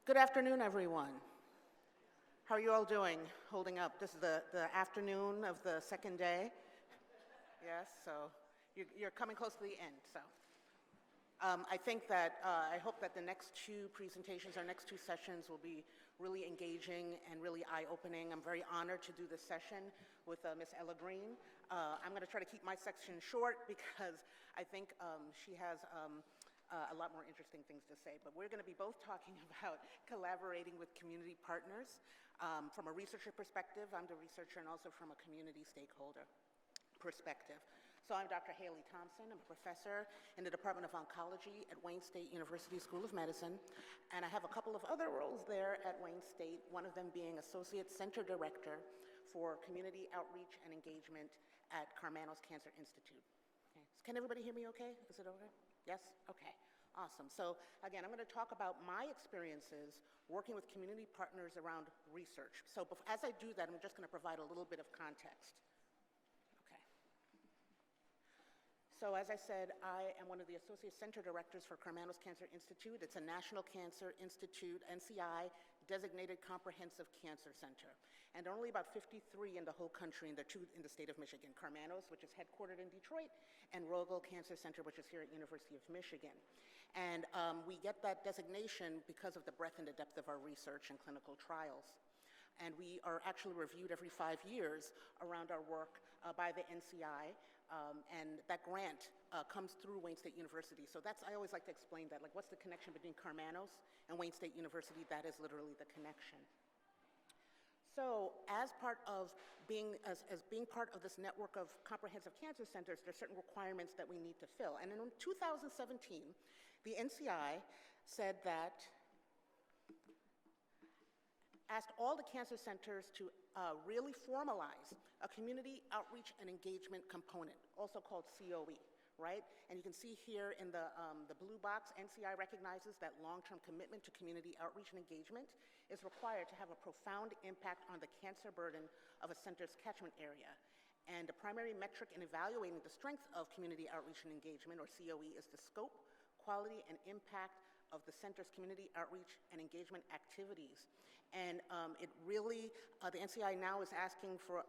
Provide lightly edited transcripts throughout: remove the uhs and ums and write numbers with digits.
Good afternoon, everyone. How are you all doing? Holding up. This is the afternoon of the second day. Yes, so you're coming close to the end. So I hope that the next two presentations, our next two sessions will be really engaging and really eye-opening. I'm very honored to do this session with Ms. Ella Green. I'm going to try to keep my section short because I think she has a lot more interesting things to say, but we're going to be both talking about collaborating with community partners from a researcher perspective. I'm the researcher, and also from a community stakeholder perspective. So I'm Dr. Haley Thompson. I'm a professor in the Department of Oncology at Wayne State University School of Medicine, and I have a couple of other roles there at Wayne State, one of them being Associate Center Director for Community Outreach and Engagement at Karmanos Cancer Institute. Okay. So can everybody hear me okay? Is it okay? Yes? Okay, awesome. So again, I'm going to talk about my experiences working with community partners around research. So as I do that, I'm just going to provide a little bit of context. Okay. So as I said, I am one of the Associate Center Directors for Karmanos Cancer Institute. It's a National Cancer Institute, NCI, designated comprehensive cancer center. And there are only about 53 in the whole country, and there are 2 in the state of Michigan. Karmanos, which is headquartered in Detroit, and Rogel Cancer Center, which is here at University of Michigan. And we get that designation because of the breadth and the depth of our research and clinical trials. And we are actually reviewed every 5 years around our work by the NCI, and that grant comes through Wayne State University. So I always like to explain that, like, what's the connection between Karmanos and Wayne State University? That is literally the connection. So as part of being part of this network of comprehensive cancer centers, there are certain requirements that we need to fill. And in 2017, the NCI said that, asked all the cancer centers to really formalize a community outreach and engagement component, also called COE, right? And you can see here in the blue box, NCI recognizes that long-term commitment to community outreach and engagement is required to have a profound impact on the cancer burden of a center's catchment area. And the primary metric in evaluating the strength of community outreach and engagement, or COE, is the scope, quality, and impact of the center's community outreach and engagement activities. And it really, the NCI now is asking for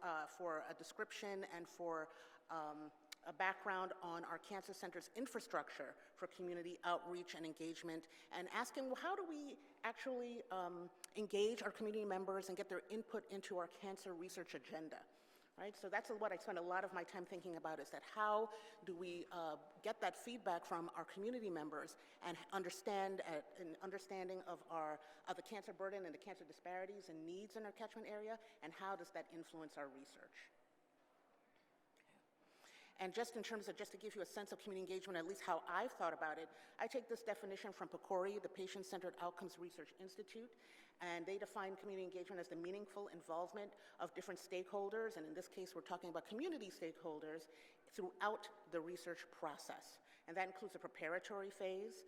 a description and for a background on our cancer center's infrastructure for community outreach and engagement, and asking, well, how do we actually engage our community members and get their input into our cancer research agenda? Right? So that's what I spend a lot of my time thinking about, is that how do we get that feedback from our community members and understanding of the cancer burden and the cancer disparities and needs in our catchment area, and how does that influence our research? And just in terms of, just to give you a sense of community engagement, at least how I've thought about it, I take this definition from PCORI, the Patient-Centered Outcomes Research Institute, and they define community engagement as the meaningful involvement of different stakeholders, and in this case, we're talking about community stakeholders, throughout the research process. And that includes a preparatory phase,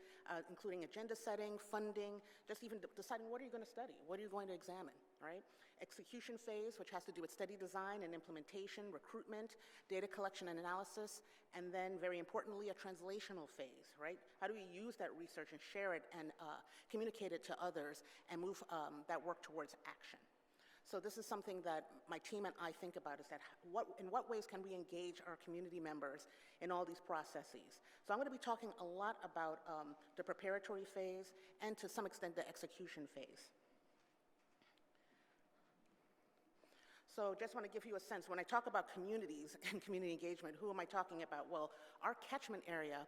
including agenda setting, funding, just even deciding what are you going to study, what are you going to examine, right? Execution phase, which has to do with study design and implementation, recruitment, data collection and analysis, and then very importantly, a translational phase, right? How do we use that research and share it and communicate it to others and move that work towards action? So this is something that my team and I think about, is that in what ways can we engage our community members in all these processes? So I'm going to be talking a lot about the preparatory phase and to some extent the execution phase. So just want to give you a sense, when I talk about communities and community engagement, who am I talking about? Well, our catchment area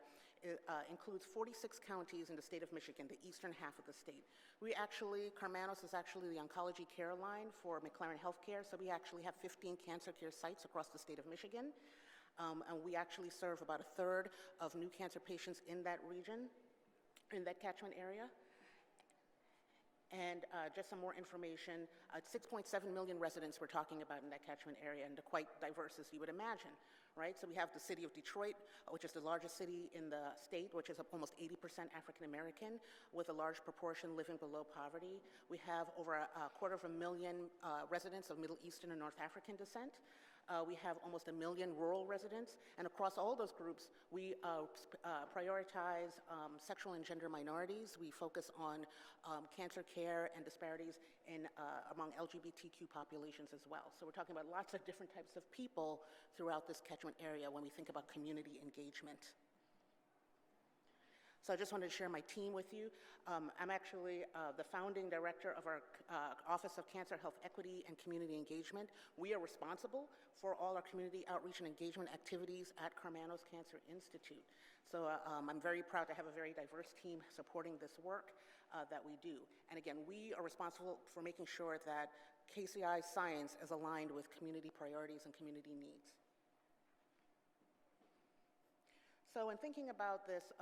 includes 46 counties in the state of Michigan, the eastern half of the state. Karmanos is actually the oncology care line for McLaren Healthcare, so we actually have 15 cancer care sites across the state of Michigan. And we actually serve about 1/3 of new cancer patients in that region, in that catchment area. And just some more information, 6.7 million residents we're talking about in that catchment area, and they're quite diverse, as you would imagine, right? So we have the city of Detroit, which is the largest city in the state, which is almost 80% African American, with a large proportion living below poverty. We have over 250,000 residents of Middle Eastern and North African descent. We have almost 1 million rural residents, and across all those groups, we prioritize sexual and gender minorities. We focus on cancer care and disparities among LGBTQ populations as well. So we're talking about lots of different types of people throughout this catchment area when we think about community engagement. So I just wanted to share my team with you. I'm actually the founding director of our Office of Cancer Health Equity and Community Engagement. We are responsible for all our community outreach and engagement activities at Karmanos Cancer Institute. So I'm very proud to have a very diverse team supporting this work that we do. And again, we are responsible for making sure that KCI science is aligned with community priorities and community needs. So in thinking about this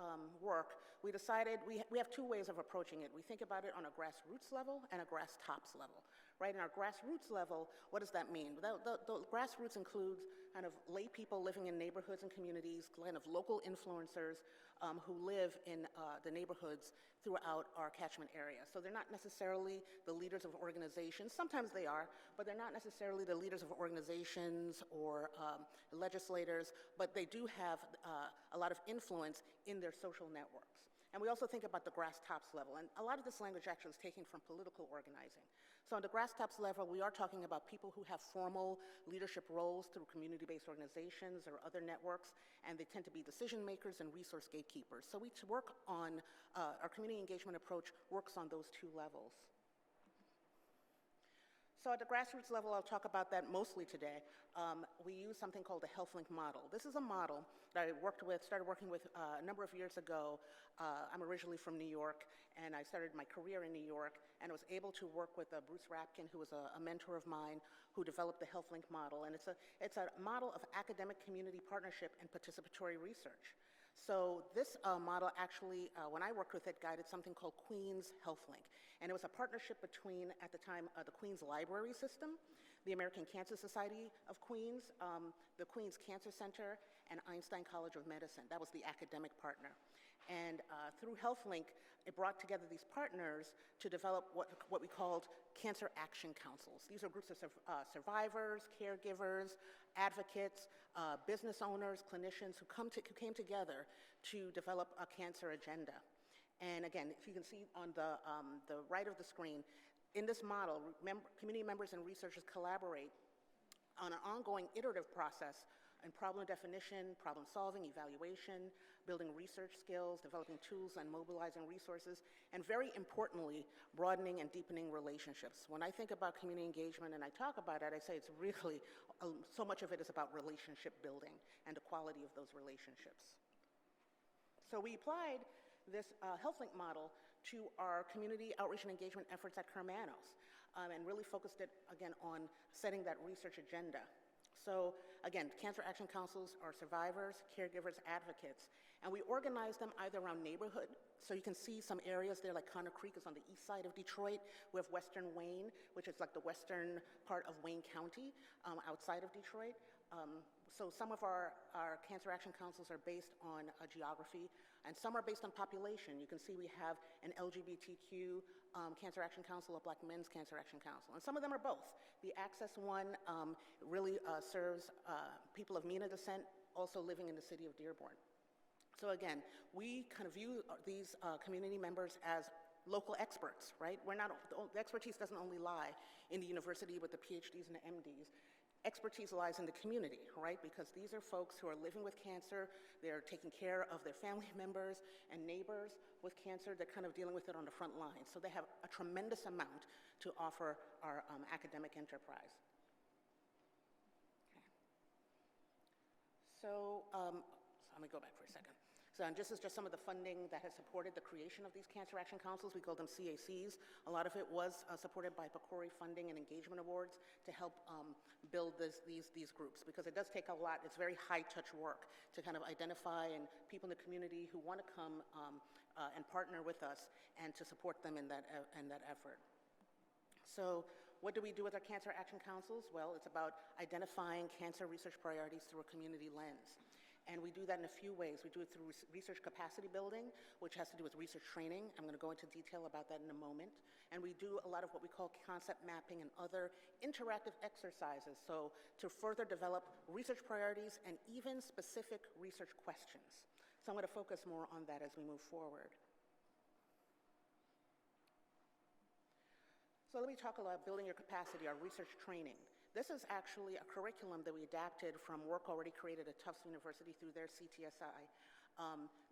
work, we decided we have two ways of approaching it. We think about it on a grassroots level and a grass tops level, right? In our grassroots level, what does that mean? The grassroots includes kind of lay people living in neighborhoods and communities, kind of local influencers who live in the neighborhoods throughout our catchment area. So they're not necessarily the leaders of organizations. Sometimes they are, but they're not necessarily the leaders of organizations or legislators, but they do have a lot of influence in their social networks. And we also think about the grass tops level, and a lot of this language actually is taken from political organizing. So on the grass tops level, we are talking about people who have formal leadership roles through community-based organizations or other networks, and they tend to be decision makers and resource gatekeepers. So we work on, our community engagement approach works on those two levels. So at the grassroots level, I'll talk about that mostly today. We use something called the HealthLink model. This is a model that I started working with a number of years ago. I'm originally from New York, and I started my career in New York, and I was able to work with Bruce Rapkin, who was a mentor of mine, who developed the HealthLink model. And it's a model of academic community partnership and participatory research. So this model actually, when I worked with it, guided something called Queens HealthLink. And it was a partnership between, at the time, the Queens Library System, the American Cancer Society of Queens, the Queens Cancer Center, and Einstein College of Medicine. That was the academic partner. And through HealthLink, it brought together these partners to develop what we called cancer action councils. These are groups of survivors, caregivers, advocates, business owners, clinicians who came together to develop a cancer agenda. And again, if you can see on the right of the screen, in this model, community members and researchers collaborate on an ongoing iterative process in problem definition, problem solving, evaluation, building research skills, developing tools, and mobilizing resources, and very importantly, broadening and deepening relationships. When I think about community engagement and I talk about it, I say it's really, so much of it is about relationship building and the quality of those relationships. So we applied this HealthLink model to our community outreach and engagement efforts at Karmanos, and really focused it, again, on setting that research agenda. So again, cancer action councils are survivors, caregivers, advocates, and we organize them either around neighborhood. So you can see some areas there, like Connor Creek is on the east side of Detroit. We have Western Wayne, which is like the western part of Wayne County, outside of Detroit. So some of our cancer action councils are based on geography, and some are based on population. You can see we have an LGBTQ Cancer Action Council, a Black Men's Cancer Action Council, and some of them are both. The Access one really serves people of MENA descent, also living in the city of Dearborn. So again, we kind of view these community members as local experts, right? The expertise doesn't only lie in the university with the PhDs and the MDs. Expertise lies in the community, right? Because these are folks who are living with cancer, they're taking care of their family members and neighbors with cancer, they're kind of dealing with it on the front line. So they have a tremendous amount to offer our academic enterprise. Okay. So let me go back for a second. So this is just some of the funding that has supported the creation of these cancer action councils. We call them CACs. A lot of it was supported by PCORI funding and engagement awards to help build these groups, because it does take a lot. It's very high-touch work to kind of identify and people in the community who want to come and partner with us and to support them in that effort. So what do we do with our cancer action councils? Well, it's about identifying cancer research priorities through a community lens. And we do that in a few ways. We do it through research capacity building, which has to do with research training. I'm going to go into detail about that in a moment. And we do a lot of what we call concept mapping and other interactive exercises, so to further develop research priorities and even specific research questions. So I'm going to focus more on that as we move forward. So let me talk about building your capacity, our research training. This is actually a curriculum that we adapted from work already created at Tufts University through their CTSI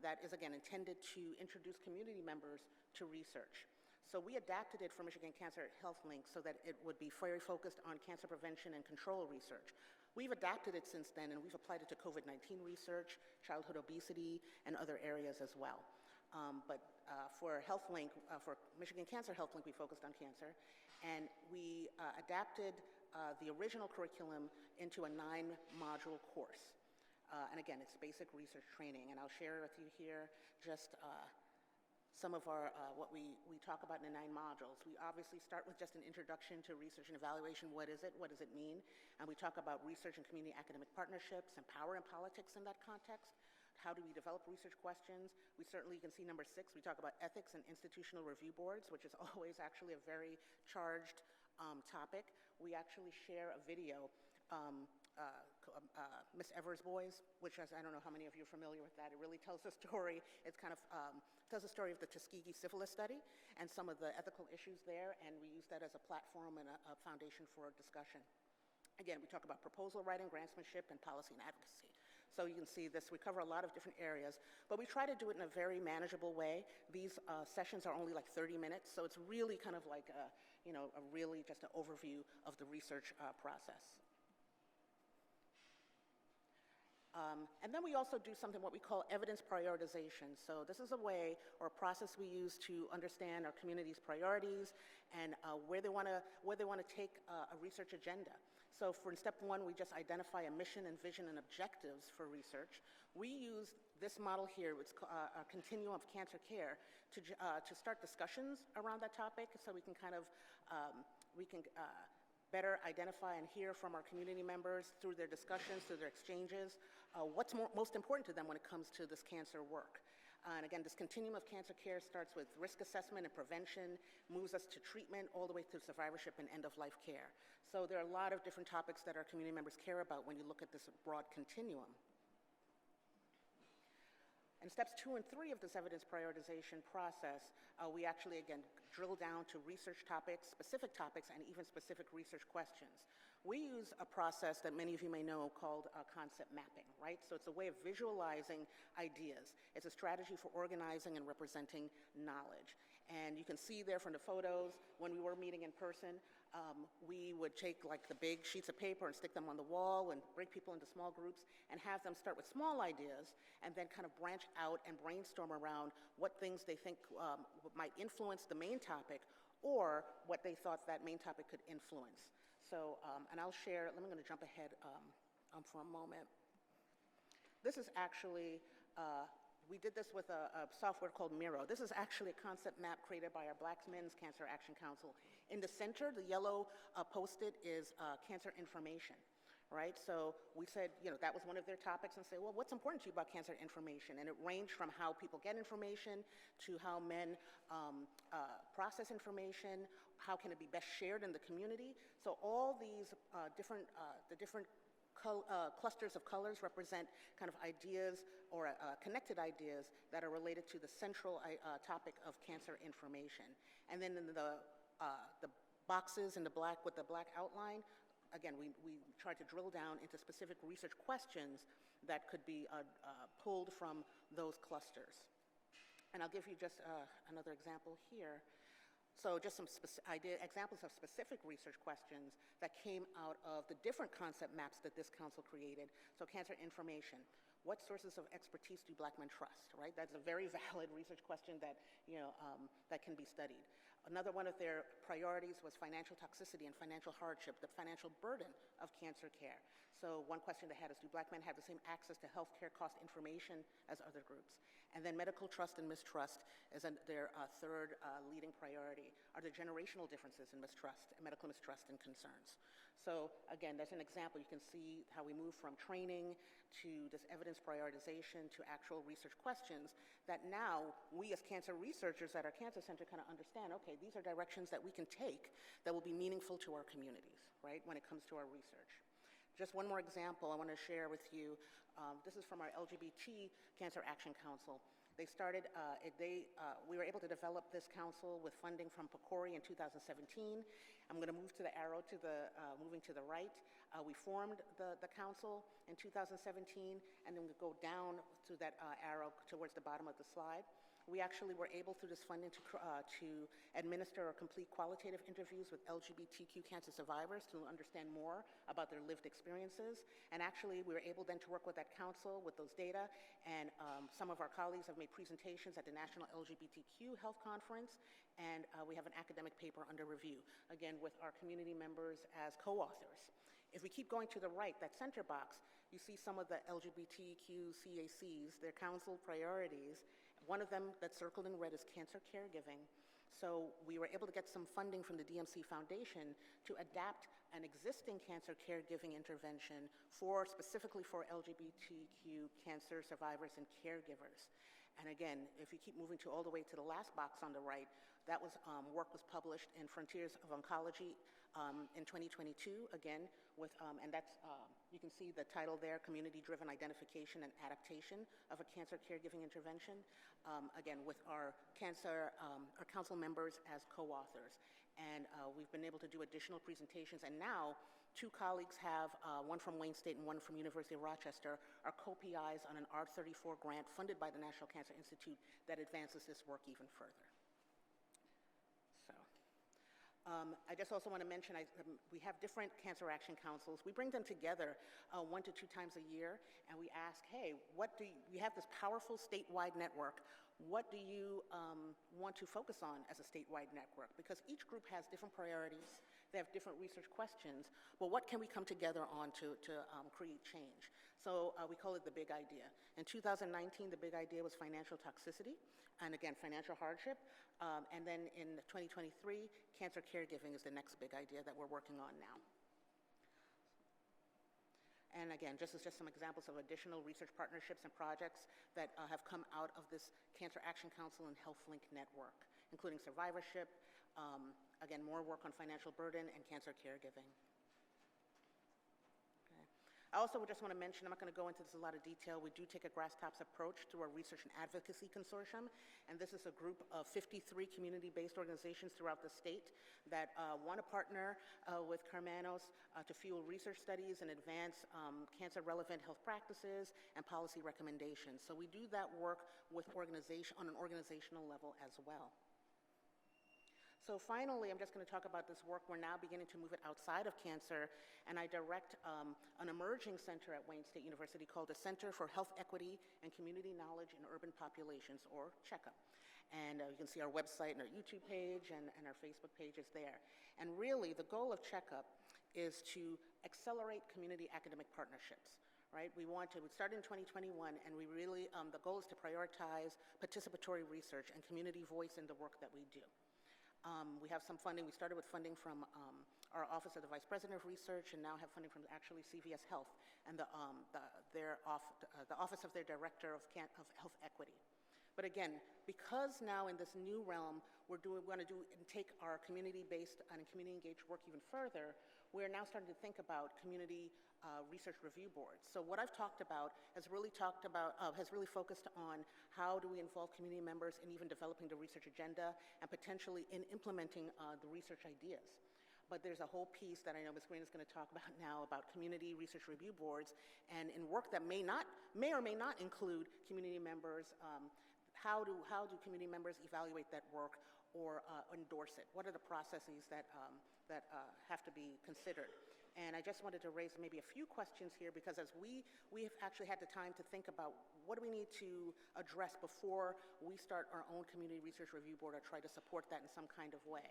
that is, again, intended to introduce community members to research. So we adapted it for Michigan Cancer Health Link so that it would be very focused on cancer prevention and control research. We've adapted it since then, and we've applied it to COVID-19 research, childhood obesity, and other areas as well. But for Health Link, for Michigan Cancer Health Link, we focused on cancer, and we adapted the original curriculum into a 9-module course. And again, it's basic research training, and I'll share with you here just some of our, what we talk about in the 9 modules. We obviously start with just an introduction to research and evaluation. What is it? What does it mean? And we talk about research and community academic partnerships and power and politics in that context. How do we develop research questions? We certainly, you can see number 6, we talk about ethics and institutional review boards, which is always actually a very charged topic. We actually share a video, Miss Evers' Boys, which is, I don't know how many of you are familiar with that. It really tells the story. It's kind of tells the story of the Tuskegee syphilis study and some of the ethical issues there, and we use that as a platform and a foundation for discussion. Again, we talk about proposal writing, grantsmanship, and policy and advocacy. So you can see this, we cover a lot of different areas, but we try to do it in a very manageable way. These sessions are only like 30 minutes, so it's really kind of like a really just an overview of the research process. And then we also do something what we call evidence prioritization. So this is a way or a process we use to understand our community's priorities and where they want to take a research agenda. So for step 1, we just identify a mission and vision and objectives for research. We use this model here, it's a continuum of cancer care, to start discussions around that topic, so we can kind of better identify and hear from our community members through their discussions, through their exchanges, what's most important to them when it comes to this cancer work. And again, this continuum of cancer care starts with risk assessment and prevention, moves us to treatment, all the way through survivorship and end-of-life care. So there are a lot of different topics that our community members care about when you look at this broad continuum. And steps 2 and 3 of this evidence prioritization process, we actually, again, drill down to research topics, and even specific research questions. We use a process that many of you may know called concept mapping, right? So it's a way of visualizing ideas. It's a strategy for organizing and representing knowledge. And you can see there from the photos, when we were meeting in person, we would take like the big sheets of paper and stick them on the wall and break people into small groups and have them start with small ideas and then kind of branch out and brainstorm around what things they think might influence the main topic or what they thought that main topic could influence. So, and I'll share, I'm going to jump ahead for a moment. This is actually, we did this with a software called Miro. This is actually a concept map created by our Black Men's Cancer Action Council. In the center, the yellow post-it is cancer information, right? So we said, that was one of their topics, and say, well, what's important to you about cancer information? And it ranged from how people get information to how men process information, how can it be best shared in the community. So all these different clusters of colors represent kind of ideas or connected ideas that are related to the central topic of cancer information. And then in the boxes in the black with the black outline, again, we tried to drill down into specific research questions that could be pulled from those clusters. And I'll give you just another example here. So just some examples of specific research questions that came out of the different concept maps that this council created. So cancer information. What sources of expertise do Black men trust, right? That's a very valid research question that, that can be studied. Another one of their priorities was financial toxicity and financial hardship, the financial burden of cancer care. So one question they had is, do Black men have the same access to healthcare cost information as other groups? And then medical trust and mistrust is their third leading priority, are the generational differences in mistrust, medical mistrust and concerns. So again, that's an example. You can see how we move from training to this evidence prioritization to actual research questions that now we as cancer researchers at our cancer center kind of understand, okay, these are directions that we can take that will be meaningful to our communities, right, when it comes to our research. Just one more example I want to share with you. This is from our LGBT Cancer Action Council. They started, we were able to develop this council with funding from PCORI in 2017. I'm going to move to the arrow to the, moving to the right. We formed the council in 2017, and then we go down to that arrow towards the bottom of the slide. We actually were able through this funding to administer or complete qualitative interviews with LGBTQ cancer survivors to understand more about their lived experiences. And actually, we were able then to work with that council with those data, and some of our colleagues have made presentations at the National LGBTQ Health Conference, and we have an academic paper under review, again, with our community members as co-authors. If we keep going to the right, that center box, you see some of the LGBTQ CACs, their council priorities. One of them that's circled in red is cancer caregiving. So we were able to get some funding from the DMC Foundation to adapt an existing cancer caregiving intervention specifically for LGBTQ cancer survivors and caregivers. And again, if you keep moving all the way to the last box on the right, that was work was published in Frontiers of Oncology in 2022, again, with, and that's, you can see the title there, Community-Driven Identification and Adaptation of a Cancer Caregiving Intervention, again, with our council members as co-authors. And we've been able to do additional presentations, and now 2 colleagues have, one from Wayne State and one from University of Rochester, are co-PIs on an R34 grant funded by the National Cancer Institute that advances this work even further. I just also want to mention, we have different cancer action councils. We bring them together 1 to 2 times a year, and we ask, hey, we have this powerful statewide network. What do you want to focus on as a statewide network? Because each group has different priorities. They have different research questions. Well, what can we come together on to create change? So we call it the big idea. In 2019, the big idea was financial toxicity, and again, financial hardship. And then in 2023, cancer caregiving is the next big idea that we're working on now. And again, just some examples of additional research partnerships and projects that have come out of this Cancer Action Council and HealthLink network, including survivorship, again, more work on financial burden and cancer caregiving. I also just want to mention, I'm not going to go into this in a lot of detail, we do take a grass tops approach through our Research and Advocacy Consortium, and this is a group of 53 community-based organizations throughout the state that want to partner with Carmanos to fuel research studies and advance cancer-relevant health practices and policy recommendations. So we do that work with on an organizational level as well. So finally, I'm just going to talk about this work. We're now beginning to move it outside of cancer, and I direct an emerging center at Wayne State University called the Center for Health Equity and Community Knowledge in Urban Populations, or CHECUP. And you can see our website and our YouTube page and our Facebook page is there. And really, the goal of CHECUP is to accelerate community academic partnerships. Right? We started in 2021, and we really, the goal is to prioritize participatory research and community voice in the work that we do. We have some funding. We started with funding from our Office of the Vice President of Research, and now have funding from actually CVS Health and the Office of their Director of Health Equity. But again, because now in this new realm, we're going to take our community-based and community-engaged work even further, we're now starting to think about community research review boards. So what I've talked about has really focused on how do we involve community members in even developing the research agenda and potentially in implementing the research ideas. But there's a whole piece that I know Ms. Green is going to talk about now about community research review boards, and in work that may or may not include community members, how do community members evaluate that work or endorse it? What are the processes that have to be considered? And I just wanted to raise maybe a few questions here, because as we have actually had the time to think about what do we need to address before we start our own community research review board or try to support that in some kind of way.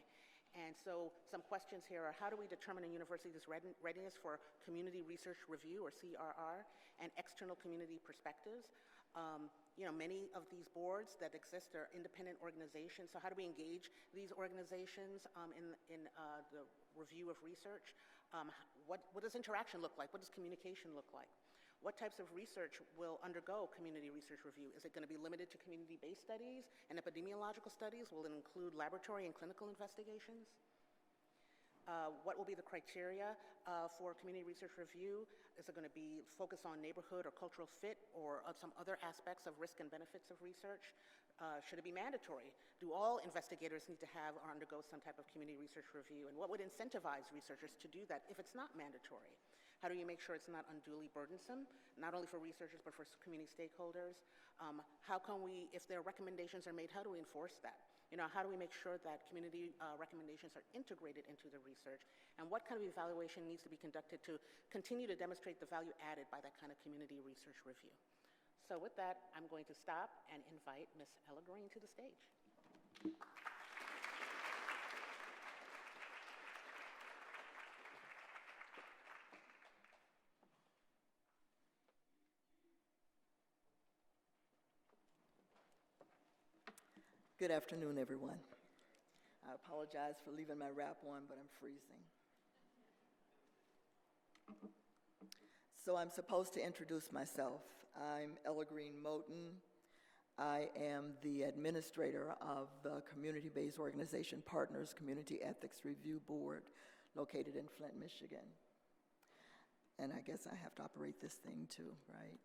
And so some questions here are, how do we determine a university's readiness for community research review, or CRR, and external community perspectives? Many of these boards that exist are independent organizations. So how do we engage these organizations in the review of research? What does interaction look like? What does communication look like? What types of research will undergo community research review? Is it going to be limited to community-based studies and epidemiological studies? Will it include laboratory and clinical investigations? What will be the criteria for community research review? Is it going to be focused on neighborhood or cultural fit or some other aspects of risk and benefits of research? Should it be mandatory? Do all investigators need to have or undergo some type of community research review? And what would incentivize researchers to do that if it's not mandatory? How do you make sure it's not unduly burdensome, not only for researchers but for community stakeholders? How can we, if their recommendations are made, how do we enforce that? How do we make sure that community recommendations are integrated into the research? And what kind of evaluation needs to be conducted to continue to demonstrate the value added by that kind of community research review? So with that, I'm going to stop and invite Ms. Ella Green to the stage. Good afternoon, everyone. I apologize for leaving my wrap on, but I'm freezing. So I'm supposed to introduce myself. I'm Ella Green Moten. I am the administrator of the community-based organization Partners Community Ethics Review Board located in Flint, Michigan. And I guess I have to operate this thing too, right?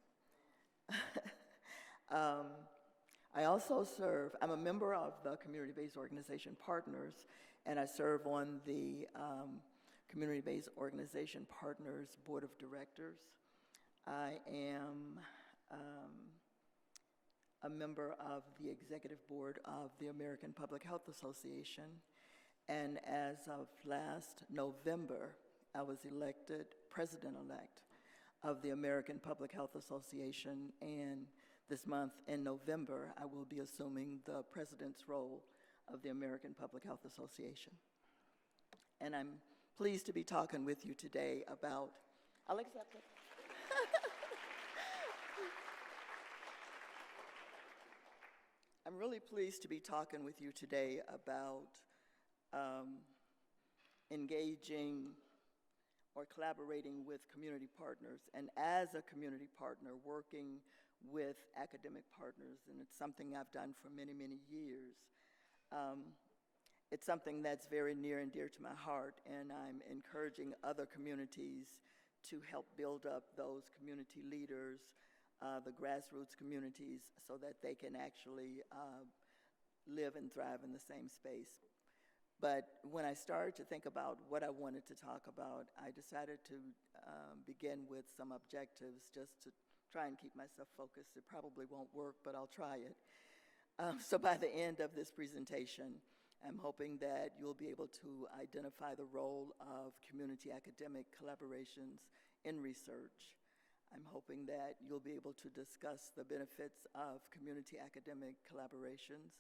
I also serve, I'm a member of the community-based organization Partners, and I serve on the community-based organization Partners Board of Directors. I am a member of the executive board of the American Public Health Association, and as of last November, I was elected president-elect of the American Public Health Association, and this month in November, I will be assuming the president's role of the American Public Health Association. And I'm pleased to be talking with you today about, I'll accept it. I'm really pleased to be talking with you today about engaging or collaborating with community partners, and as a community partner, working with academic partners, and it's something I've done for many, many years. It's something that's very near and dear to my heart, and I'm encouraging other communities to help build up those community leaders, the grassroots communities, so that they can actually live and thrive in the same space. But when I started to think about what I wanted to talk about, I decided to begin with some objectives just to try and keep myself focused. It probably won't work, but I'll try it. So by the end of this presentation, I'm hoping that you'll be able to identify the role of community-academic collaborations in research. I'm hoping that you'll be able to discuss the benefits of community-academic collaborations,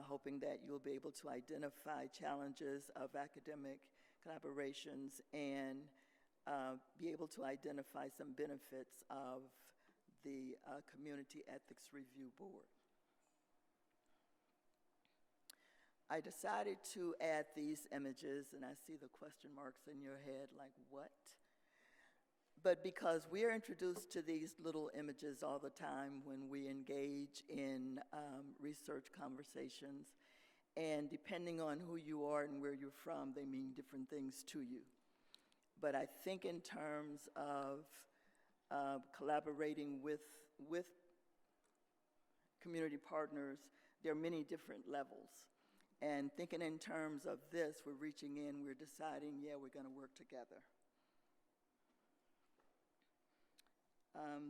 hoping that you'll be able to identify challenges of academic collaborations and be able to identify some benefits of the Community Ethics Review Board. I decided to add these images, and I see the question marks in your head, like what? But because we are introduced to these little images all the time when we engage in research conversations, and depending on who you are and where you're from, they mean different things to you. But I think in terms of collaborating with community partners, there are many different levels. And thinking in terms of this, we're reaching in, we're deciding, yeah, we're going to work together.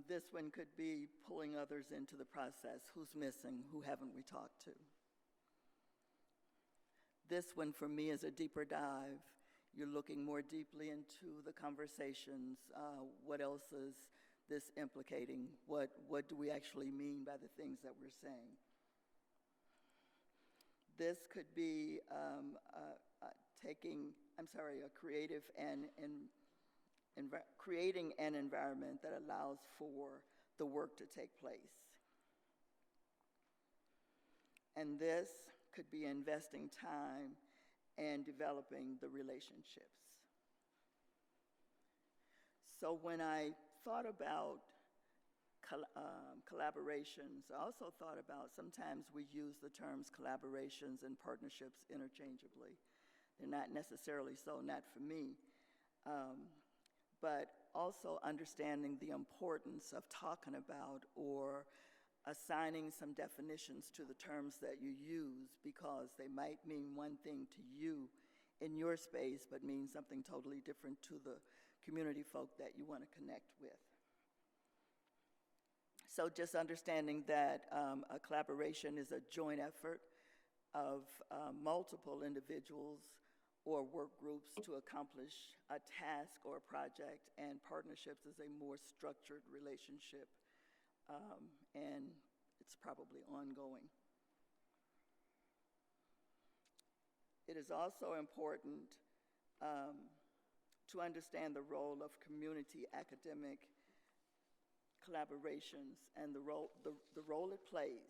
This one could be pulling others into the process. Who's missing? Who haven't we talked to? This one for me is a deeper dive. You're looking more deeply into the conversations. What else is this implicating? What do we actually mean by the things that we're saying? This could be creating an environment that allows for the work to take place. And this could be investing time and developing the relationships. So when I thought about collaborations, I also thought about sometimes we use the terms collaborations and partnerships interchangeably. They're not necessarily so, not for me, but also understanding the importance of talking about or assigning some definitions to the terms that you use, because they might mean one thing to you in your space but mean something totally different to the community folk that you want to connect with. So just understanding that a collaboration is a joint effort of multiple individuals or work groups to accomplish a task or a project, and partnerships is a more structured relationship, and it's probably ongoing. It is also important to understand the role of community-academic collaborations and the role it plays,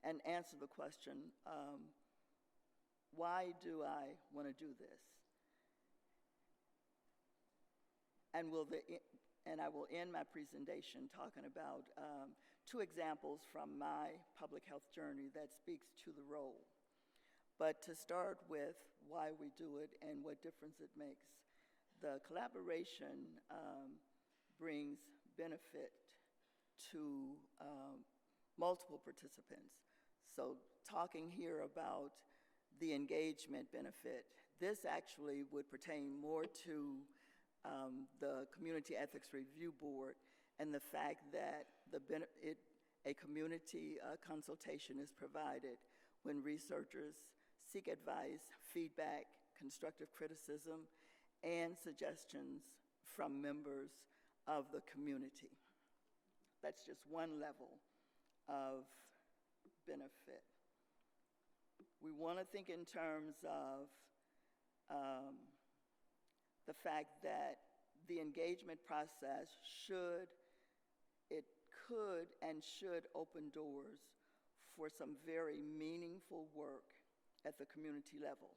and answer the question, why do I want to do this? And I will end my presentation talking about two examples from my public health journey that speaks to the role. But to start with why we do it and what difference it makes. The collaboration brings benefit to multiple participants. So talking here about the engagement benefit, this actually would pertain more to the Community Ethics Review Board, and the fact that a community consultation is provided when researchers seek advice, feedback, constructive criticism, and suggestions from members of the community. That's just one level of benefit. We want to think in terms of the fact that the engagement process could and should open doors for some very meaningful work at the community level.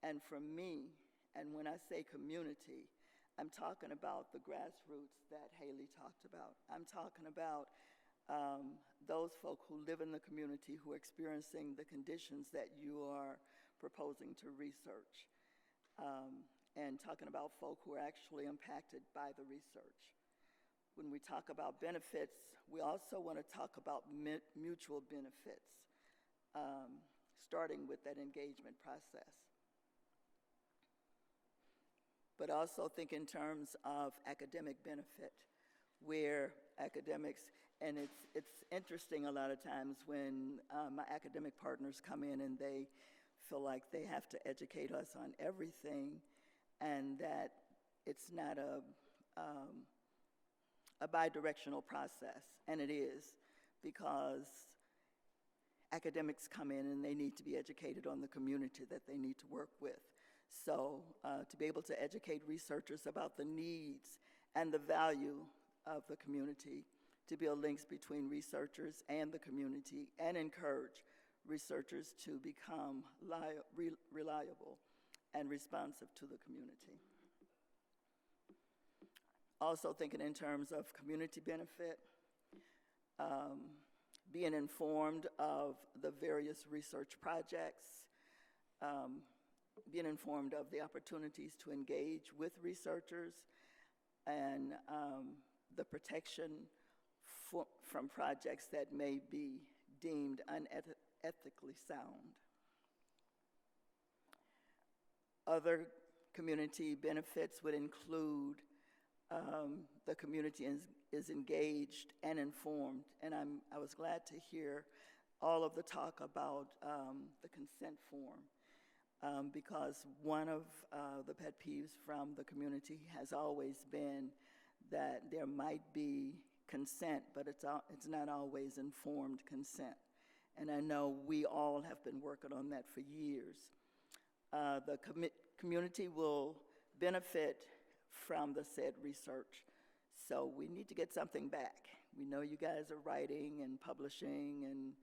And for me, and when I say community, I'm talking about the grassroots that Haley talked about. I'm talking about those folk who live in the community, who are experiencing the conditions that you are proposing to research, and talking about folk who are actually impacted by the research. When we talk about benefits, we also want to talk about mutual benefits, starting with that engagement process. But also think in terms of academic benefit, where academics, and it's interesting a lot of times when my academic partners come in and they feel like they have to educate us on everything, and that it's not a bidirectional process, and it is, because academics come in and they need to be educated on the community that they need to work with. So to be able to educate researchers about the needs and the value of the community, to build links between researchers and the community, and encourage researchers to become reliable and responsive to the community. Also thinking in terms of community benefit, being informed of the various research projects, being informed of the opportunities to engage with researchers, and the protection from projects that may be deemed unethically sound. Other community benefits would include the community is engaged and informed, and I was glad to hear all of the talk about the consent form, because one of the pet peeves from the community has always been that there might be consent, but it's not always informed consent. And I know we all have been working on that for years. The community will benefit from the said research, so we need to get something back. We know you guys are writing and publishing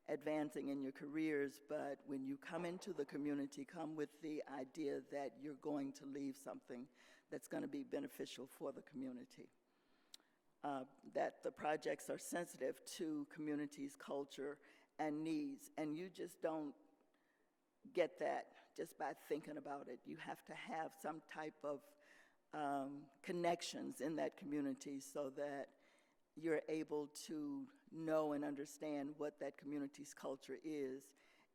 advancing in your careers, but when you come into the community, come with the idea that you're going to leave something that's going to be beneficial for the community. That the projects are sensitive to community's culture and needs, and you just don't get that just by thinking about it. You have to have some type of connections in that community so that you're able to know and understand what that community's culture is.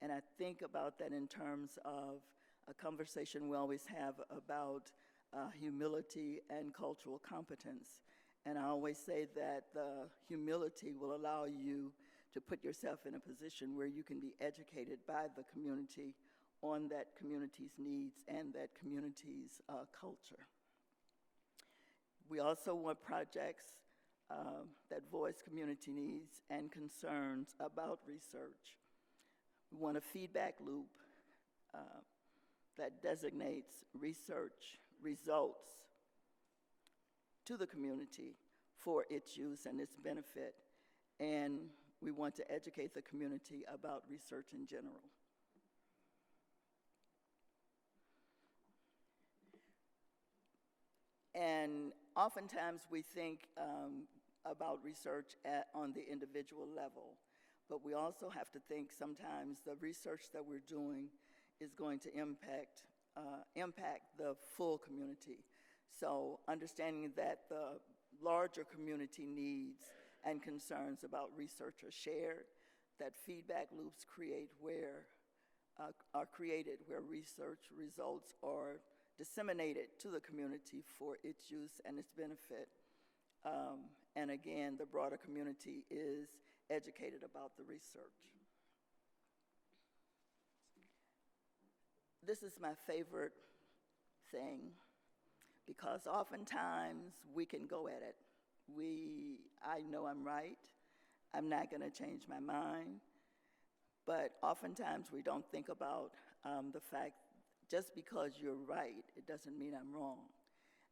And I think about that in terms of a conversation we always have about humility and cultural competence. And I always say that the humility will allow you to put yourself in a position where you can be educated by the community on that community's needs and that community's culture. We also want projects that voice community needs and concerns about research. We want a feedback loop that designates research results to the community for its use and its benefit. And we want to educate the community about research in general. And oftentimes we think about research on the individual level, but we also have to think sometimes the research that we're doing is going to impact the full community. So understanding that the larger community needs and concerns about research are shared, that feedback loops are created where research results are disseminated to the community for its use and its benefit. And again, the broader community is educated about the research. This is my favorite thing because oftentimes we can go at it. I know I'm right. I'm not going to change my mind. But oftentimes we don't think about the fact just because you're right, it doesn't mean I'm wrong.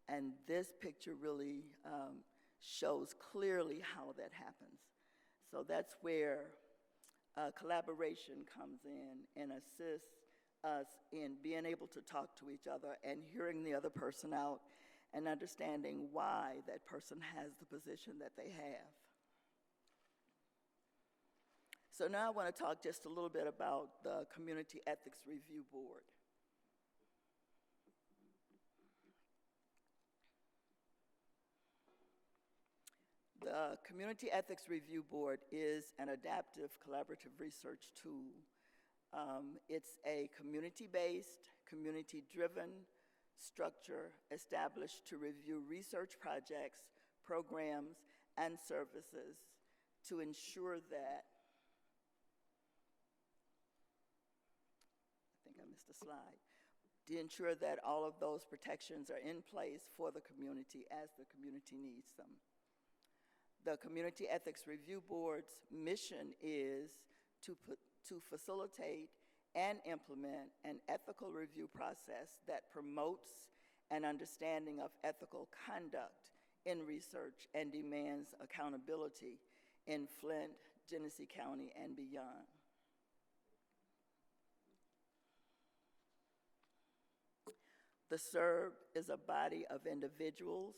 And this picture really shows clearly how that happens. So that's where collaboration comes in and assists us in being able to talk to each other and hearing the other person out and understanding why that person has the position that they have. So now I want to talk just a little bit about the Community Ethics Review Board. The Community Ethics Review Board is an adaptive collaborative research tool. It's a community-based, community-driven structure established to review research projects, programs, and services to ensure that, I think I missed a slide, to ensure that all of those protections are in place for the community as the community needs them. The Community Ethics Review Board's mission is to facilitate and implement an ethical review process that promotes an understanding of ethical conduct in research and demands accountability in Flint, Genesee County, and beyond. The SERB is a body of individuals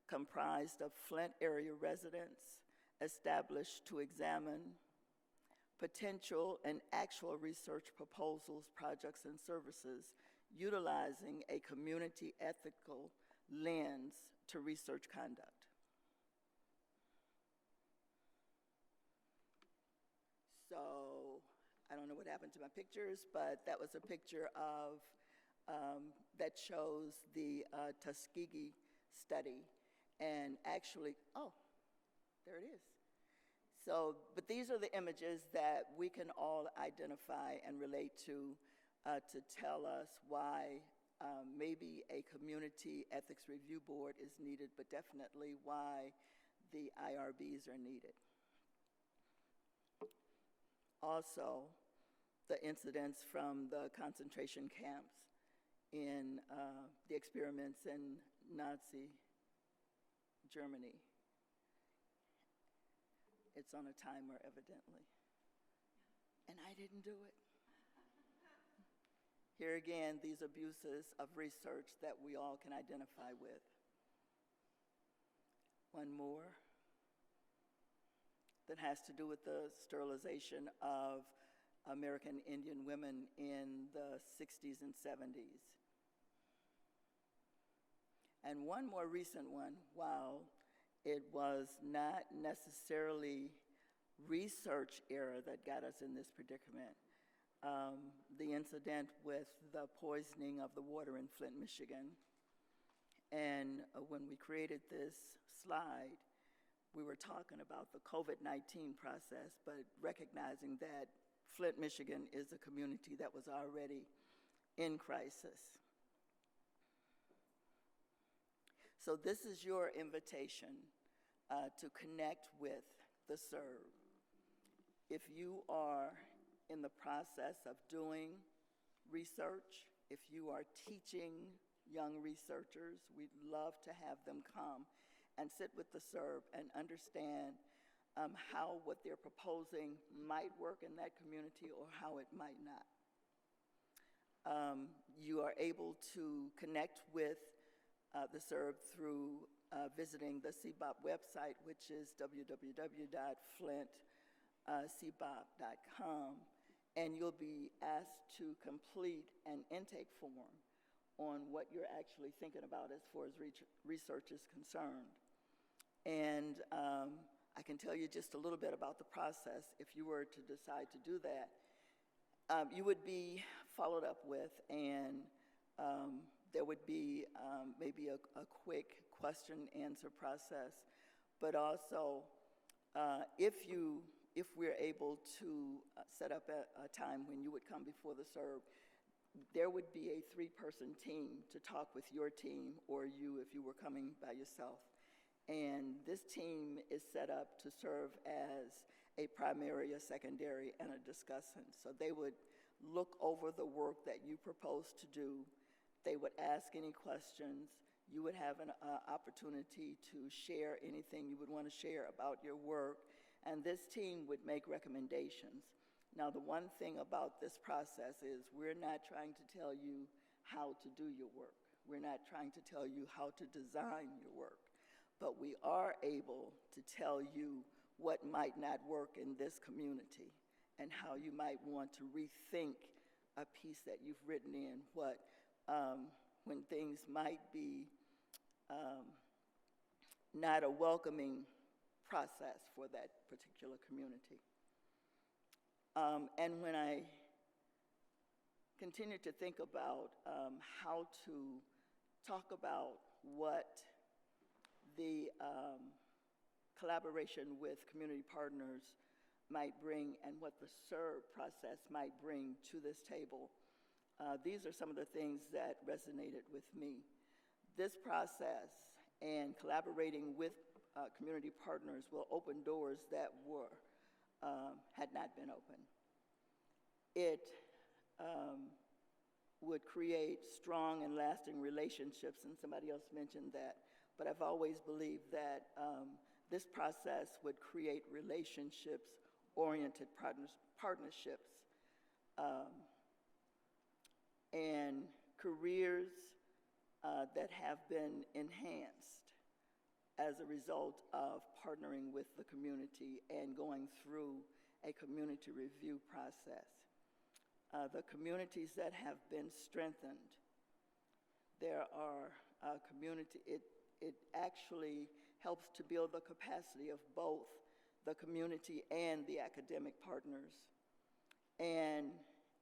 comprised of Flint area residents established to examine potential and actual research proposals, projects, and services utilizing a community ethical lens to research conduct. So I don't know what happened to my pictures, but that was a picture of that shows the Tuskegee study. And actually, oh, there it is. So, but these are the images that we can all identify and relate to tell us why maybe a community ethics review board is needed, but definitely why the IRBs are needed. Also, the incidents from the concentration camps in the experiments in Nazi Germany. It's on a timer, evidently. and I didn't do it. Here again, these abuses of research that we all can identify with. One more that has to do with the sterilization of American Indian women in the 60s and 70s. And one more recent one, while it was not necessarily research error that got us in this predicament, the incident with the poisoning of the water in Flint, Michigan. And when we created this slide, we were talking about the COVID-19 process, but recognizing that Flint, Michigan is a community that was already in crisis. So this is your invitation to connect with the SERB. If you are in the process of doing research, if you are teaching young researchers, we'd love to have them come and sit with the SERB and understand how what they're proposing might work in that community or how it might not. You are able to connect with the SERB through visiting the CBOP website, which is www.flintcbop.com, and you'll be asked to complete an intake form on what you're actually thinking about as far as research is concerned. And I can tell you just a little bit about the process. If you were to decide to do that, you would be followed up with, and there would be maybe a quick question-answer process, but also if we're able to set up a time when you would come before the SERB, there would be a 3-person team to talk with your team or you if you were coming by yourself. And this team is set up to serve as a primary, a secondary, and a discussant. So they would look over the work that you propose to do. They would ask any questions. You would have an opportunity to share anything you would want to share about your work, and this team would make recommendations. Now, the one thing about this process is we're not trying to tell you how to do your work. We're not trying to tell you how to design your work, but we are able to tell you what might not work in this community and how you might want to rethink a piece that you've written in, when things might be not a welcoming process for that particular community. And when I continue to think about how to talk about what the collaboration with community partners might bring and what the SERB process might bring to this table, these are some of the things that resonated with me. This process and collaborating with community partners will open doors that had not been open. It would create strong and lasting relationships, and somebody else mentioned that, but I've always believed that this process would create relationships-oriented partnerships and careers that have been enhanced as a result of partnering with the community and going through a community review process. The communities that have been strengthened, there are it actually helps to build the capacity of both the community and the academic partners. And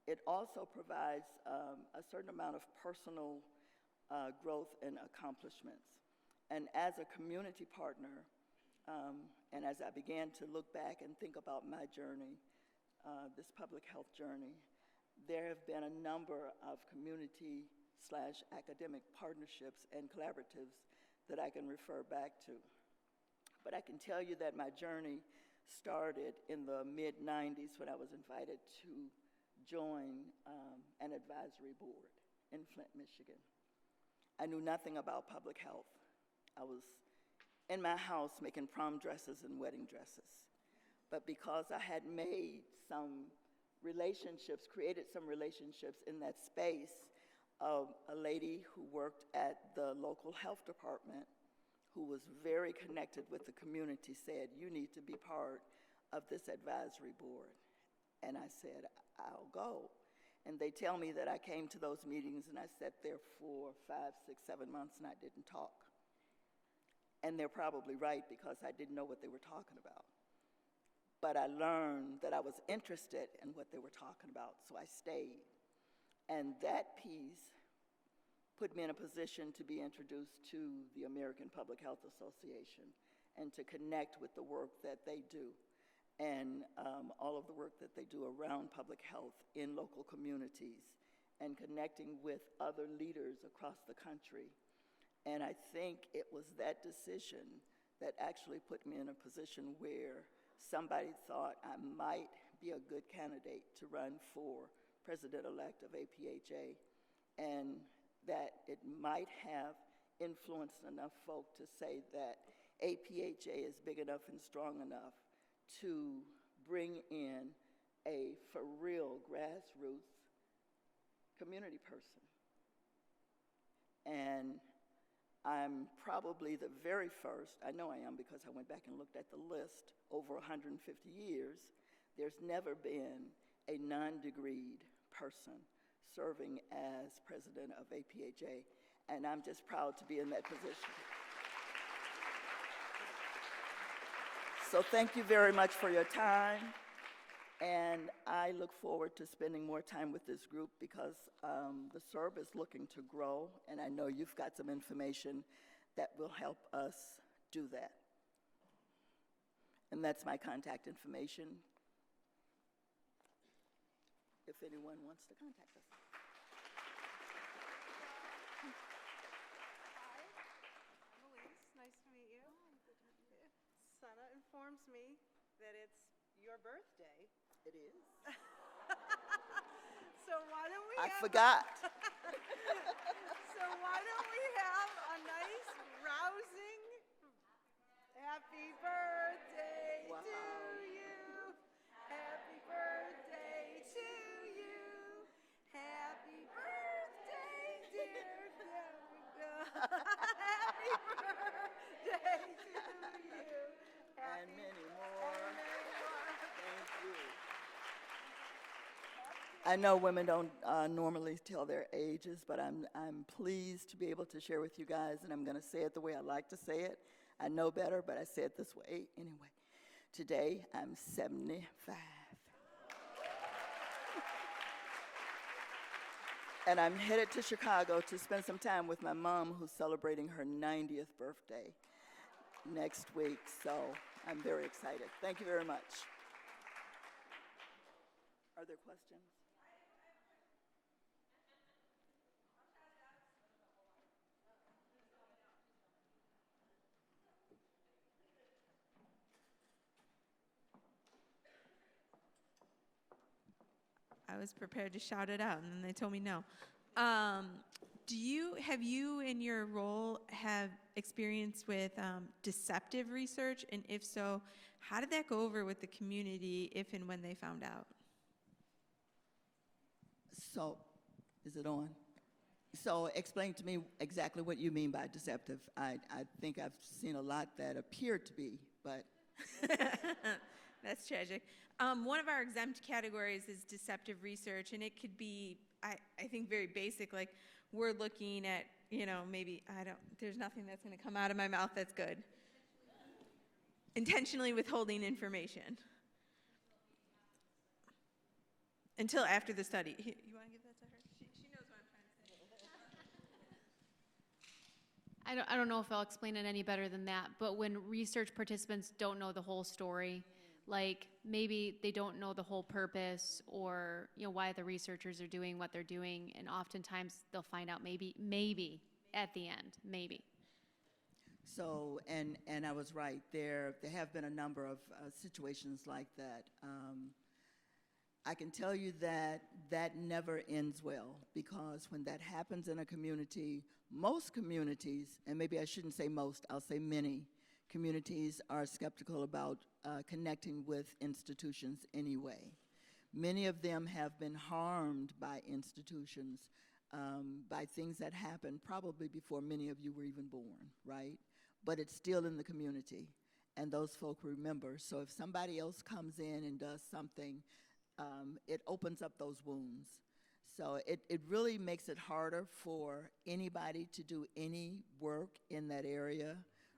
it also provides a certain amount of personal growth and accomplishments. And as a community partner, and as I began to look back and think about my journey, this public health journey, there have been a number of community/academic partnerships and collaboratives that I can refer back to. But I can tell you that my journey started in the mid-90s when I was invited to join an advisory board in Flint, Michigan. I knew nothing about public health. I was in my house making prom dresses and wedding dresses. But because I had made some relationships, created some relationships in that space. A lady who worked at the local health department, who was very connected with the community, said, "You need to be part of this advisory board." And I said, "I'll go." And they tell me that I came to those meetings and I sat there for 5, 6, 7 months and I didn't talk. And they're probably right, because I didn't know what they were talking about. But I learned that I was interested in what they were talking about, so I stayed. And that piece put me in a position to be introduced to the American Public Health Association and to connect with the work that they do, and all of the work that they do around public health in local communities, and connecting with other leaders across the country. And I think it was that decision that actually put me in a position where somebody thought I might be a good candidate to run for president-elect of APHA, and that it might have influenced enough folk to say that APHA is big enough and strong enough to bring in a for real grassroots community person. And I'm probably the very first, I know I am because I went back and looked at the list, over 150 years, there's never been a non-degreed person serving as president of APHA, and I'm just proud to be in that position. So thank you very much for your time, and I look forward to spending more time with this group, because the SERB is looking to grow, and I know you've got some information that will help us do that. And that's my contact information, if anyone wants to contact us. Hi, I'm Elise. Nice to meet you. Sana informs me that it's your birthday. It is. So why don't we I have forgot. So why don't we have a nice rousing happy birthday Wow. to you. Happy birthday to you. Happy birthday, dear Deborah. Happy birthday to you. And many more. Thank you. I know women don't normally tell their ages, but I'm pleased to be able to share with you guys, and I'm going to say it the way I like to say it. I know better, but I say it this way anyway. Today, I'm 75. And I'm headed to Chicago to spend some time with my mom, who's celebrating her 90th birthday next week, so I'm very excited. Thank you very much. Are there questions? I was prepared to shout it out, and then they told me no. Have you in your role have experience with deceptive research? And if so, how did that go over with the community if and when they found out? So, is it on? So explain to me exactly what you mean by deceptive. I think I've seen a lot that appear to be, but. That's tragic. One of our exempt categories is deceptive research, and it could be, I think, very basic, like we're looking at, maybe, there's nothing that's going to come out of my mouth that's good. Intentionally withholding information. Until after the study. You want to give that to her? She knows what I'm trying to say. I don't know if I'll explain it any better than that, but when research participants don't know the whole story, like maybe they don't know the whole purpose or why the researchers are doing what they're doing, and oftentimes they'll find out maybe at the end, maybe. So, and I was right, there have been a number of situations like that. I can tell you that that never ends well, because when that happens in a community, most communities, and maybe I shouldn't say most, I'll say many, communities are skeptical about connecting with institutions anyway, Many of them have been harmed by institutions, by things that happened probably before many of you were even born, right? But it's still in the community, and those folk remember. So if somebody else comes in and does something, it opens up those wounds. So it really makes it harder for anybody to do any work in that area,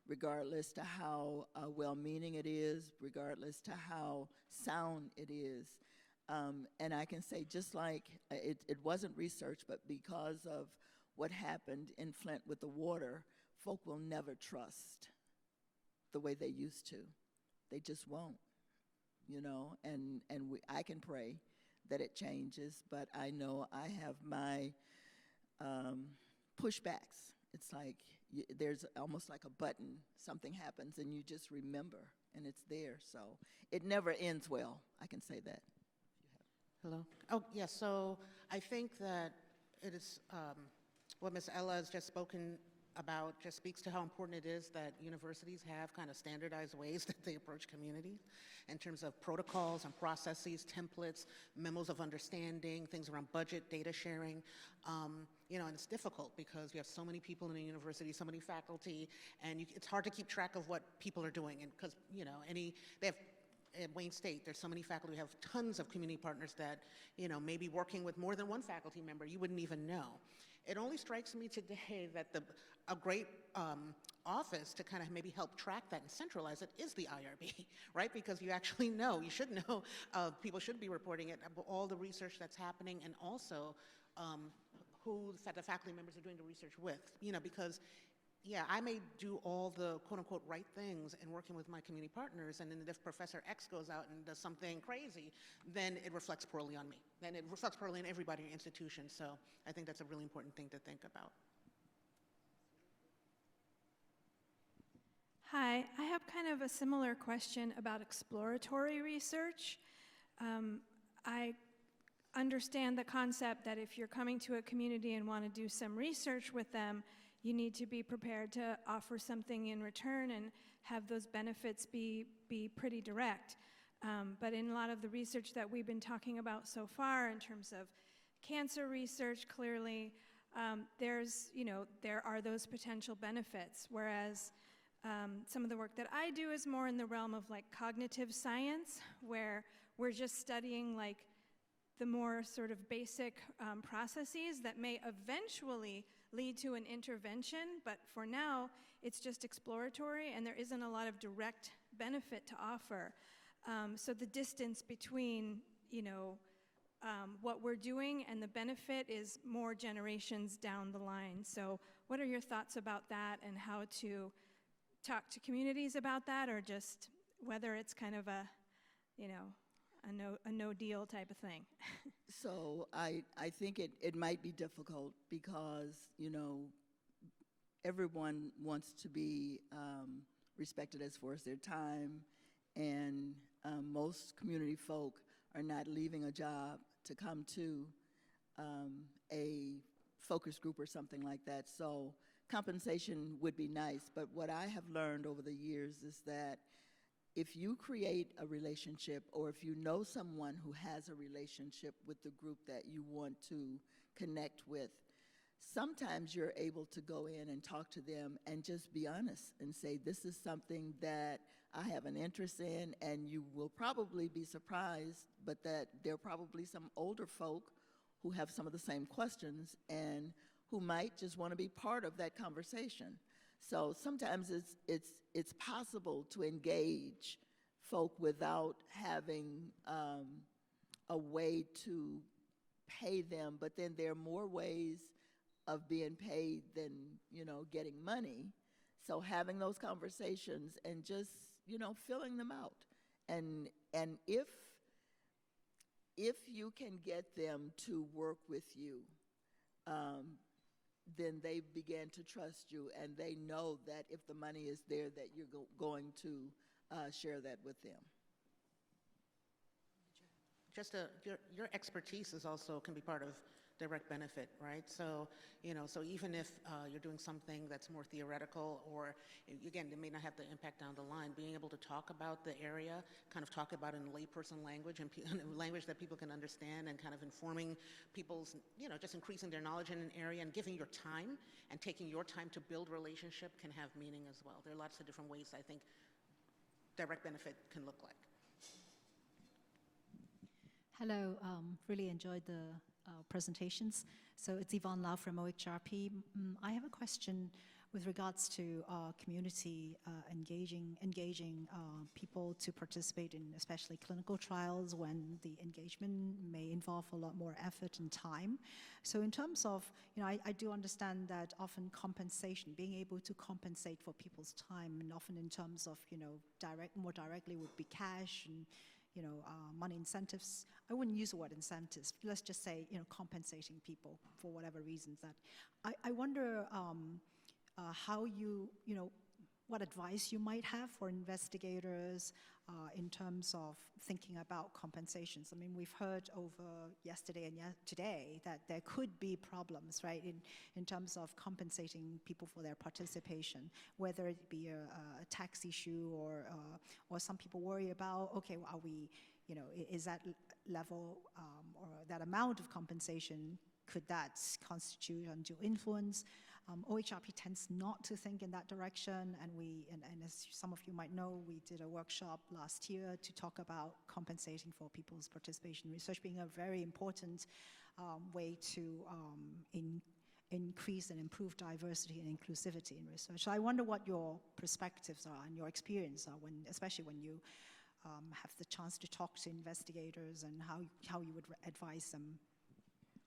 regardless to how well-meaning it is, regardless to how sound it is. And I can say, just like it wasn't research, but because of what happened in Flint with the water, folk will never trust the way they used to. They just won't, you know, and I can pray that it changes, but I know I have my pushbacks. It's like there's almost like a button, something happens, and you just remember, and it's there. So it never ends well, I can say that. Hello? Oh, yes, so I think that it is, what Ms. Ella has just spoken about just speaks to how important it is that universities have kind of standardized ways that they approach communities in terms of protocols and processes, templates, memos of understanding, things around budget, data sharing. You know, and it's difficult because you have so many people in a university, so many faculty, and it's hard to keep track of what people are doing. And because, you know, they have, at Wayne State, there's so many faculty who have tons of community partners that, you know, may be working with more than one faculty member you wouldn't even know. It only strikes me today that a great office to kind of maybe help track that and centralize it is the IRB, right? Because you actually know, you should know, people should be reporting it, all the research that's happening, and also who the faculty members are doing the research with, you know, because yeah, I may do all the quote-unquote right things in working with my community partners, and then if Professor X goes out and does something crazy, then it reflects poorly on me. Then it reflects poorly on everybody in your institution, so I think that's a really important thing to think about. Hi, I have kind of a similar question about exploratory research. I understand the concept that if you're coming to a community and want to do some research with them, you need to be prepared to offer something in return and have those benefits be pretty direct. But in a lot of the research that we've been talking about so far in terms of cancer research, clearly there are those potential benefits, whereas some of the work that I do is more in the realm of like cognitive science, where we're just studying like the more sort of basic processes that may eventually lead to an intervention, but for now, it's just exploratory and there isn't a lot of direct benefit to offer. So the distance between, what we're doing and the benefit is more generations down the line. So what are your thoughts about that and how to talk to communities about that, or just whether it's kind of a no deal type of thing? So I think it might be difficult because, everyone wants to be respected as far as their time, and most community folk are not leaving a job to come to a focus group or something like that. So compensation would be nice, but what I have learned over the years is that if you create a relationship, or if you know someone who has a relationship with the group that you want to connect with, sometimes you're able to go in and talk to them and just be honest and say, this is something that I have an interest in, and you will probably be surprised, but that there are probably some older folk who have some of the same questions and who might just want to be part of that conversation. So sometimes it's possible to engage folk without having a way to pay them, but then there are more ways of being paid than, getting money. So having those conversations and just, filling them out. And if you can get them to work with you, then they begin to trust you, and they know that if the money is there, that you're going to share that with them. Just your expertise is also can be part of direct benefit, right? So, so even if you're doing something that's more theoretical, or again, it may not have the impact down the line, being able to talk about the area, kind of talk about it in layperson language and language that people can understand, and kind of informing people's, just increasing their knowledge in an area, and giving your time and taking your time to build relationship can have meaning as well. There are lots of different ways I think direct benefit can look like. Hello, really enjoyed the presentations. So it's Yvonne Lau from OHRP. I have a question with regards to community engaging people to participate in especially clinical trials when the engagement may involve a lot more effort and time. So in terms of, I do understand that often compensation, being able to compensate for people's time, and often in terms of, more directly would be cash and money incentives. I wouldn't use the word incentives. Let's just say, compensating people for whatever reasons. That I wonder how what advice you might have for investigators in terms of thinking about compensations. I mean, we've heard over yesterday and today that there could be problems, right, in terms of compensating people for their participation, whether it be a tax issue or some people worry about, okay, are we, is that level or that amount of compensation, could that constitute undue influence? OHRP tends not to think in that direction, and as some of you might know, we did a workshop last year to talk about compensating for people's participation in research being a very important way to increase and improve diversity and inclusivity in research. So I wonder what your perspectives are and your experience are, especially when you have the chance to talk to investigators, and how you would advise them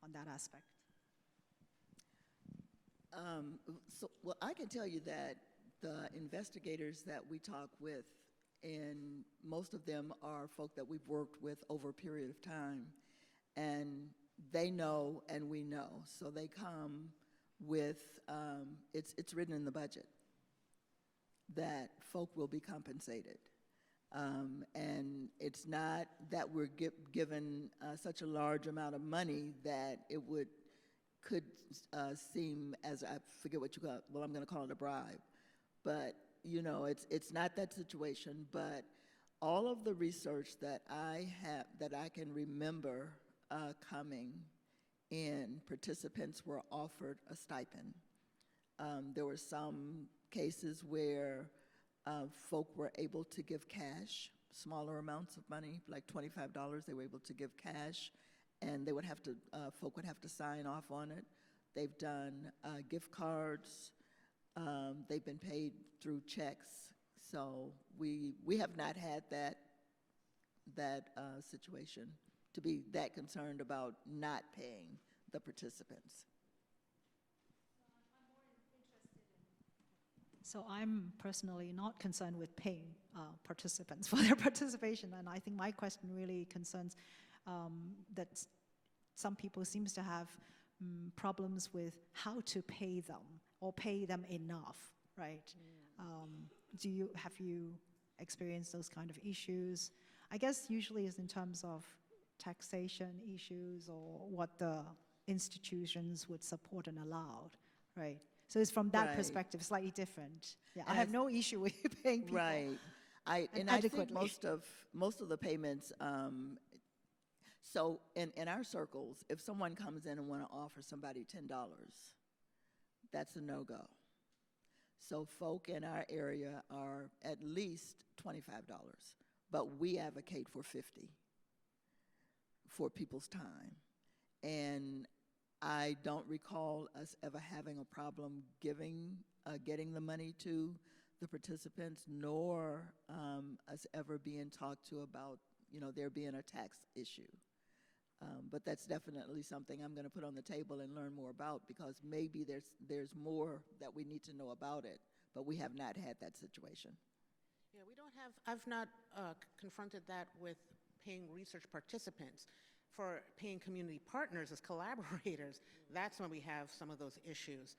on that aspect. Well, I can tell you that the investigators that we talk with, and most of them are folk that we've worked with over a period of time, and they know and we know. So they come with, it's written in the budget that folk will be compensated. And it's not that we're given such a large amount of money that it could seem as, I forget what you call it, well, I'm going to call it a bribe. But, it's not that situation. But all of the research that I can remember coming in, participants were offered a stipend. There were some cases where folk were able to give cash, smaller amounts of money, like $25, they were able to give cash, and they would have to, folk would have to sign off on it. They've done gift cards. They've been paid through checks. So we have not had that situation to be that concerned about not paying the participants. So I'm personally not concerned with paying participants for their participation, and I think my question really concerns that some people seems to have problems with how to pay them or pay them enough, right? Have you experienced those kind of issues? I guess usually is in terms of taxation issues or what the institutions would support and allow, right? So it's from that perspective, slightly different. Yeah, I have no issue with paying people. Right. I think most of the payments. So in our circles, if someone comes in and want to offer somebody $10, that's a no-go. So folk in our area are at least $25, but we advocate for $50 for people's time. And I don't recall us ever having a problem getting the money to the participants, nor us ever being talked to about, there being a tax issue. But that's definitely something I'm going to put on the table and learn more about, because maybe there's more that we need to know about it, but we have not had that situation. Yeah, I've not confronted that with paying research participants. For paying community partners as collaborators, that's when we have some of those issues.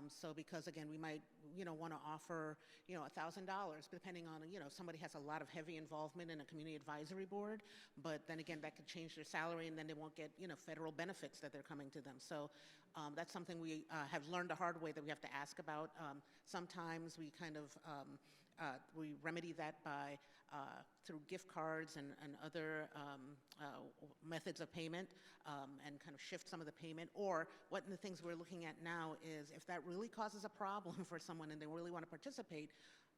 So because again, we might, want to offer, $1,000, depending on, somebody has a lot of heavy involvement in a community advisory board, but then again, that could change their salary and then they won't get, federal benefits that they're coming to them. So that's something we have learned the hard way that we have to ask about. Sometimes we kind of, we remedy that by through gift cards and other methods of payment, and kind of shift some of the payment. Or one of the things we're looking at now is if that really causes a problem for someone and they really want to participate,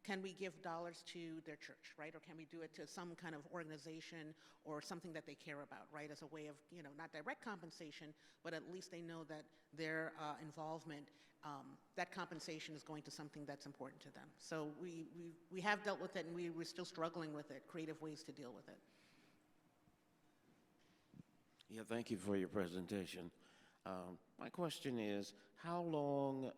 can we give dollars to their church, right? Or can we do it to some kind of organization or something that they care about, right? As a way of, not direct compensation, but at least they know that their involvement, that compensation is going to something that's important to them. So we have dealt with it, and we're still struggling with it, creative ways to deal with it. Yeah, thank you for your presentation. My question is, how long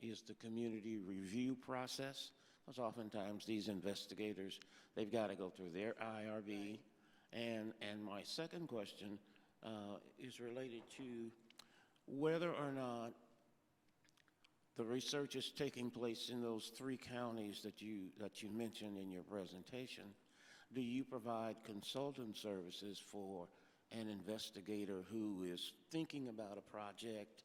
is the community review process? Because oftentimes these investigators, they've got to go through their IRB. And my second question is related to whether or not the research is taking place in those 3 counties that you mentioned in your presentation. Do you provide consultant services for an investigator who is thinking about a project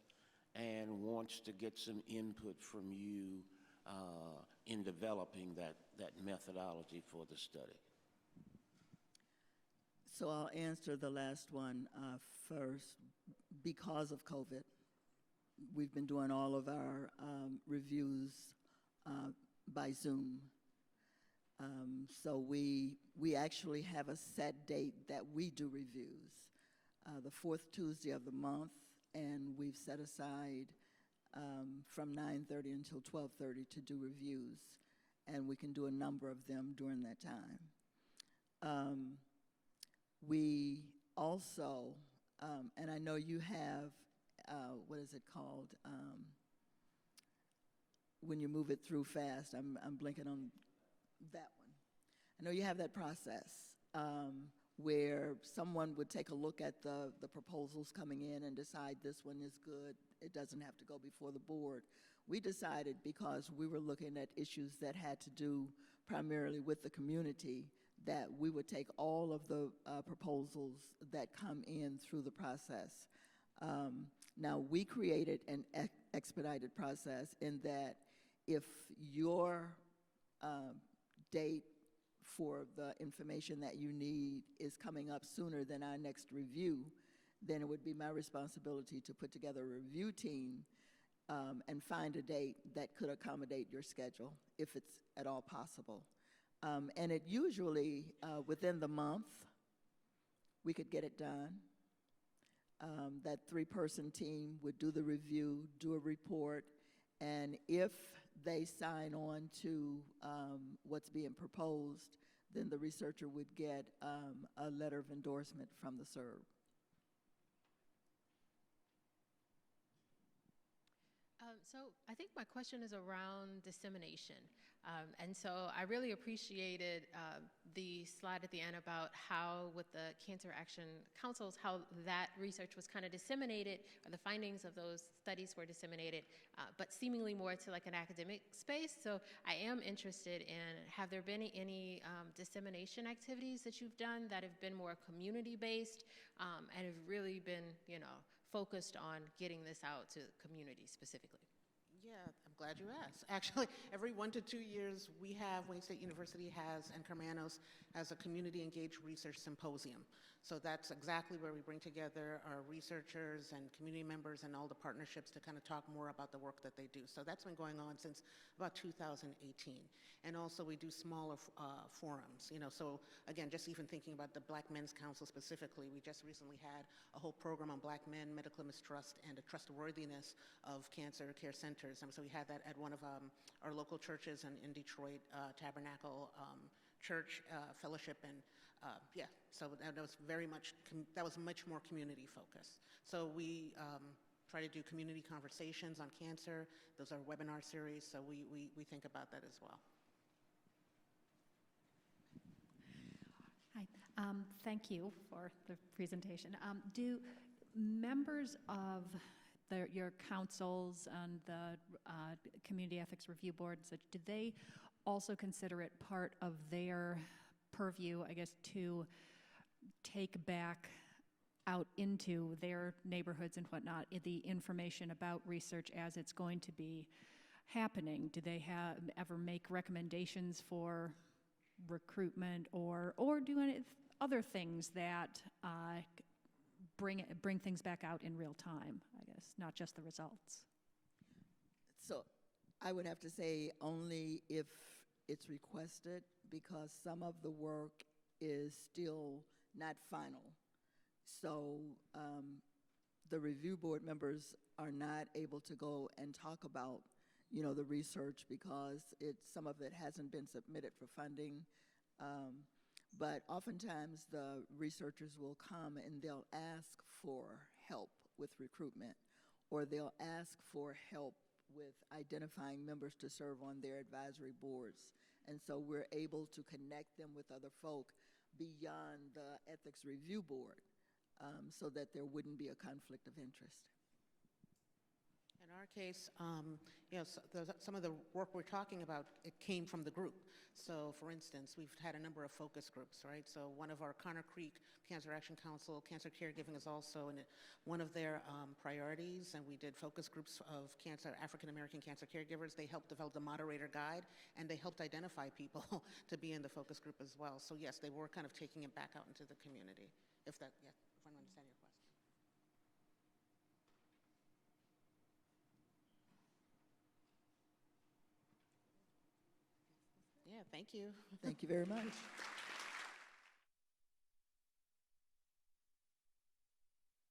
and wants to get some input from you in developing that methodology for the study? So I'll answer the last one first. Because of COVID, we've been doing all of our reviews by Zoom. So we actually have a set date that we do reviews, the 4th Tuesday of the month, and we've set aside from 9:30 until 12:30 to do reviews, and we can do a number of them during that time. We also, and I know you have, what is it called? When you move it through fast, I'm blinking on that one. I know you have that process where someone would take a look at the proposals coming in and decide this one is good. It doesn't have to go before the board. We decided, because we were looking at issues that had to do primarily with the community, that we would take all of the proposals that come in through the process. Now, we created an expedited process in that if your date for the information that you need is coming up sooner than our next review, then it would be my responsibility to put together a review team and find a date that could accommodate your schedule, if it's at all possible. And it usually, within the month, we could get it done. That 3-person team would do the review, do a report, and if they sign on to what's being proposed, then the researcher would get a letter of endorsement from the SERB. So I think my question is around dissemination. And so I really appreciated the slide at the end about how with the Cancer Action Councils, how that research was kind of disseminated, or the findings of those studies were disseminated, but seemingly more to like an academic space. So I am interested in, have there been any dissemination activities that you've done that have been more community-based and have really been, focused on getting this out to community specifically? Yeah, I'm glad you asked. Actually, every 1 to 2 years, Wayne State University has, and Hermanos has, a community engaged research symposium. So that's exactly where we bring together our researchers and community members and all the partnerships to kind of talk more about the work that they do. So that's been going on since about 2018. And also we do smaller forums, so again, just even thinking about the Black Men's Council specifically, we just recently had a whole program on Black men, medical mistrust, and the trustworthiness of cancer care centers. And so we had that at one of our local churches in Detroit, Tabernacle Church Fellowship, and so that was that was much more community focused. So we try to do community conversations on cancer. Those are webinar series, so we think about that as well. Hi, thank you for the presentation. Do members of your councils and the Community Ethics Review Board, so do they also consider it part of their purview, I guess, to take back out into their neighborhoods and whatnot the information about research as it's going to be happening? Do they ever make recommendations for recruitment or do any other things that bring things back out in real time, I guess, not just the results? So I would have to say only if it's requested, because some of the work is still not final. So the review board members are not able to go and talk about, you know, the research because some of it hasn't been submitted for funding. But oftentimes the researchers will come and they'll ask for help with recruitment, or they'll ask for help with identifying members to serve on their advisory boards. And so we're able to connect them with other folk beyond the ethics review board, so that there wouldn't be a conflict of interest. In our case, you know, some of the work we're talking about, it came from the group. So, for instance, we've had a number of focus groups, right? So one of our Connor Creek Cancer Action Council, cancer caregiving is also one of their priorities, and we did focus groups of African American cancer caregivers. They helped develop the moderator guide, and they helped identify people to be in the focus group as well. So yes, they were kind of taking it back out into the community, if I understand your question. Yeah, thank you. Thank you very much.